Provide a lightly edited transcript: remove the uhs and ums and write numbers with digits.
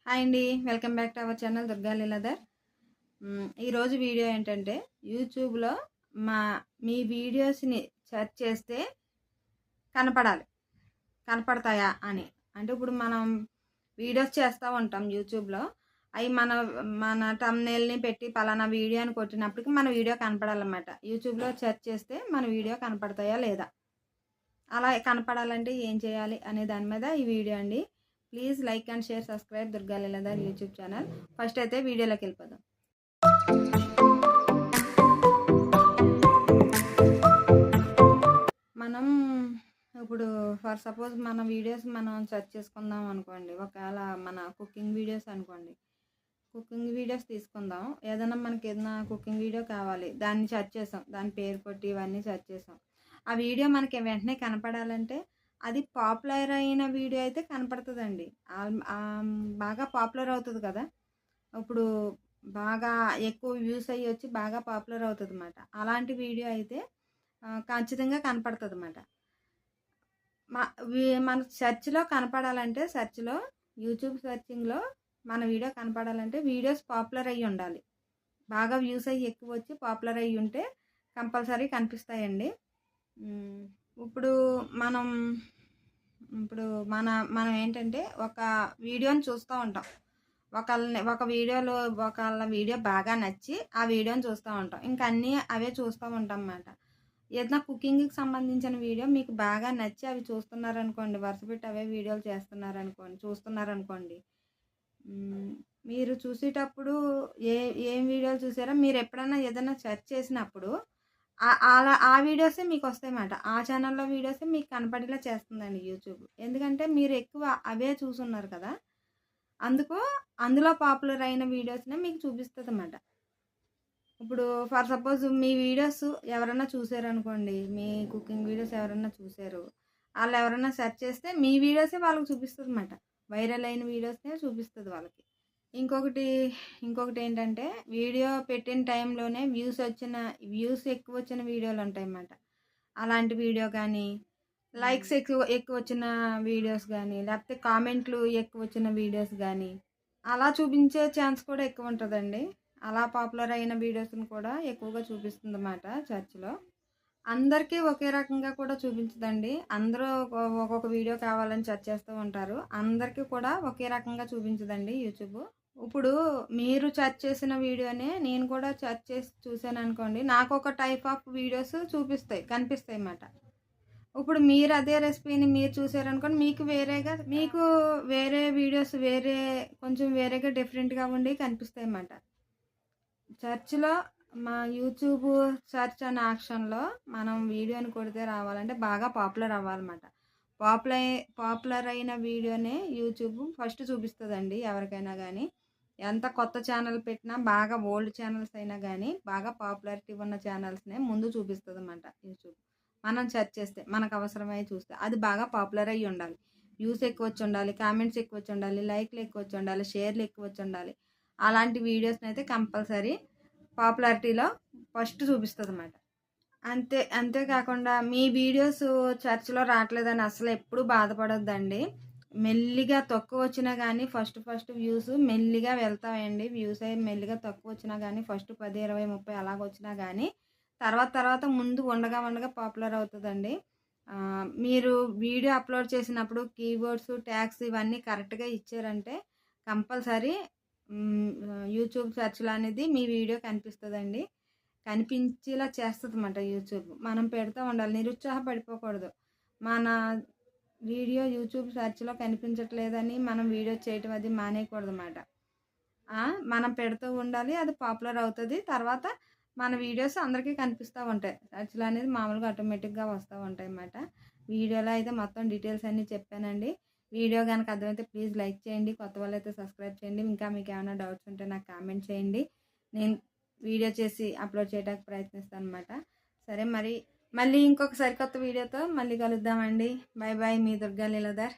Hi అండి, welcome back to our channel Durga Leeladhar. ఈరోజు video ఏంటంటే యూట్యూబ్లో మీ వీడియోస్ని సెర్చ్ చేస్తే కనపడతాయా అని. అంటే ఇప్పుడు మనం వీడియోస్ చేస్తూ ఉంటాం యూట్యూబ్లో. అవి మన మన thumbnailని పెట్టి పలానా వీడియో అని కొట్టినప్పటికి మన వీడియో కనపడాలన్నమాట. యూట్యూబ్లో సెర్చ్ చేస్తే మన వీడియో కనపడతాయా లేదా, అలా కనపడాలంటే ఏం చేయాలి అనే దాని మీద ఈ వీడియో అండి. Please like and share, subscribe Durga Leeladhar YouTube channel. First అయితే వీడియోలోకి వెళ్ళిపోదాం. మనం ఇప్పుడు ఫర్ సపోజ్ మన వీడియోస్ మనం సెర్చ్ చేసుకుందాం అనుకోండి. ఒకవేళ మన కుకింగ్ వీడియోస్ అనుకోండి, కుకింగ్ వీడియోస్ తీసుకుందాం. ఏదైనా కుకింగ్ వీడియో కావాలి, దాన్ని సెర్చ్ చేసాం, దాని పేరు కొట్టి ఇవన్నీ సెర్చ్ చేసాం. ఆ వీడియో మనకి వెంటనే కనపడాలంటే అది పాపులర్ అయిన వీడియో అయితే కనపడుతుందండి. బాగా పాపులర్ అవుతుంది కదా, ఇప్పుడు బాగా ఎక్కువ వ్యూస్ అయ్యి వచ్చి బాగా పాపులర్ అవుతుంది అన్నమాట. అలాంటి వీడియో అయితే ఖచ్చితంగా కనపడుతుంది అన్నమాట. మన సెర్చ్లో కనపడాలంటే, యూట్యూబ్ సెర్చింగ్లో మన వీడియో కనపడాలంటే వీడియోస్ పాపులర్ అయ్యి ఉండాలి. బాగా వ్యూస్ అయ్యి ఎక్కువ వచ్చి పాపులర్ అయ్యి ఉంటే కంపల్సరీ కనిపిస్తాయండి. ఇప్పుడు మనం ఏంటంటే ఒక వీడియోని చూస్తూ ఉంటాం. ఒక వీడియో బాగా నచ్చి ఆ వీడియోని చూస్తూ ఉంటాం. ఇంకా అన్నీ అవే చూస్తూ ఉంటాం అన్నమాట. ఏదైనా కుకింగ్కి సంబంధించిన వీడియో మీకు బాగా నచ్చి అవి చూస్తున్నారనుకోండి, వరుసపెట్టి అవే వీడియోలు చూస్తున్నారనుకోండి, మీరు చూసేటప్పుడు ఏం వీడియోలు చూసారో మీరు ఎప్పుడైనా ఏదైనా సెర్చ్ చేసినప్పుడు ఆ వీడియోసే మీకు వస్తాయన్నమాట. ఆ ఛానల్లో వీడియోసే మీకు కనపడేలా చేస్తుందండి యూట్యూబ్. ఎందుకంటే మీరు ఎక్కువ అవే చూసున్నారు కదా, అందులో పాపులర్ అయిన వీడియోస్నే మీకు చూపిస్తుంది అన్నమాట. ఇప్పుడు ఫర్ సపోజ్ మీ వీడియోస్ ఎవరైనా చూసారనుకోండి, మీ కుకింగ్ వీడియోస్ ఎవరైనా చూసారు, వాళ్ళు ఎవరైనా సెర్చ్ చేస్తే మీ వీడియోసే వాళ్ళకి చూపిస్తుంది అన్నమాట. వైరల్ అయిన వీడియోస్నే చూపిస్తుంది వాళ్ళకి. ఇంకొకటి ఏంటంటే, వీడియో పెట్టిన టైంలోనే వ్యూస్ ఎక్కువ వచ్చిన వీడియోలు ఉంటాయి అన్నమాట. అలాంటి వీడియో కానీ, లైక్స్ ఎక్కువ వచ్చిన వీడియోస్ కానీ, లేకపోతే కామెంట్లు ఎక్కువ వచ్చిన వీడియోస్ కానీ అలా చూపించే ఛాన్స్ కూడా ఎక్కువ ఉంటుందండి. అలా పాపులర్ అయిన వీడియోస్ని కూడా ఎక్కువగా చూపిస్తుంది అన్నమాట సెర్చ్లో. అందరికీ ఒకే రకంగా కూడా చూపించదండి. అందరూ ఒక్కొక్క వీడియో కావాలని సెర్చ్ చేస్తూ ఉంటారు. అందరికీ కూడా ఒకే రకంగా చూపించదండి యూట్యూబ్. ఇప్పుడు మీరు సెర్చ్ చేసిన వీడియోనే నేను కూడా సెర్చ్ చేసి చూసాను అనుకోండి, నాకు ఒక టైప్ ఆఫ్ వీడియోస్ కనిపిస్తాయి అన్నమాట. ఇప్పుడు మీరు అదే రెసిపీని మీరు చూసారనుకోండి, మీకు వేరే వీడియోస్ కొంచెం వేరేగా డిఫరెంట్గా ఉండి కనిపిస్తాయి అన్నమాట. సెర్చ్లో మా యూట్యూబ్ సెర్చ్ అనే ఆప్షన్లో మనం వీడియోని కొడితే రావాలంటే బాగా పాపులర్ అవ్వాలన్నమాట. పాపులర్ అయిన వీడియోనే యూట్యూబ్ ఫస్ట్ చూపిస్తుందండి ఎవరికైనా కానీ. ఎంత కొత్త ఛానల్ పెట్టినా, బాగా ఓల్డ్ ఛానల్స్ అయినా కానీ బాగా పాపులారిటీ ఉన్న ఛానల్స్నే ముందు చూపిస్తుంది అన్నమాట యూట్యూబ్. మనం సెర్చ్ చేస్తే మనకు అవసరమై చూస్తే అది బాగా పాపులర్ అయ్యి ఉండాలి. వ్యూస్ ఎక్కువ వచ్చి ఉండాలి, కామెంట్స్ ఎక్కువ వచ్చి ఉండాలి, లైక్లు ఎక్కువ వచ్చి ఉండాలి, షేర్లు ఎక్కువ వచ్చి ఉండాలి. అలాంటి వీడియోస్ని అయితే కంపల్సరీ పాపులారిటీలో ఫస్ట్ చూపిస్తుంది అన్నమాట. అంతేకాకుండా మీ వీడియోస్ సెర్చ్లో రావట్లేదని అసలు ఎప్పుడూ బాధపడొద్దండి. మెల్లిగా తక్కువ వచ్చినా కానీ ఫస్ట్ వ్యూస్ మెల్లిగా వెళ్తాయండి. వ్యూస్ అయ్యి మెల్లిగా తక్కువ వచ్చినా కానీ ఫస్ట్ 10, 20, 30 అలాగ వచ్చినా కానీ తర్వాత ముందు ఉండగా పాపులర్ అవుతుందండి. మీరు వీడియో అప్లోడ్ చేసినప్పుడు కీవర్డ్స్, ట్యాగ్స్ ఇవన్నీ కరెక్ట్గా ఇచ్చారంటే కంపల్సరీ యూట్యూబ్ సెర్చ్లో అనేది మీ వీడియో కనిపిస్తుందండి. కనిపించేలా చేస్తుంది అన్నమాట యూట్యూబ్. మనం పెడుతూ ఉండాలి, నిరుత్సాహపడిపోకూడదు. మన వీడియో యూట్యూబ్ సెర్చ్లో కనిపించట్లేదని మనం వీడియో చేయటం అది మానేయకూడదు అన్నమాట. మనం పెడుతూ ఉండాలి, అది పాపులర్ అవుతుంది. తర్వాత మన వీడియోస్ అందరికీ కనిపిస్తూ ఉంటాయి. సెర్చ్లో అనేది మామూలుగా ఆటోమేటిక్గా వస్తూ ఉంటాయి అన్నమాట. వీడియోలో అయితే మొత్తం డీటెయిల్స్ అన్నీ చెప్పానండి. వీడియో కనుక అర్థమైతే ప్లీజ్ లైక్ చేయండి, కొత్త వాళ్ళు అయితే సబ్స్క్రైబ్ చేయండి. ఇంకా మీకు ఏమైనా డౌట్స్ ఉంటే నాకు కామెంట్ చేయండి, నేను వీడియో చేసి అప్లోడ్ చేయడానికి ప్రయత్నిస్తాను అన్నమాట. సరే, మళ్ళీ ఇంకొక సరికొత్త వీడియోతో మళ్ళీ కలుద్దామండి. బాయ్ బాయ్, మీ దుర్గా లీలాధర్.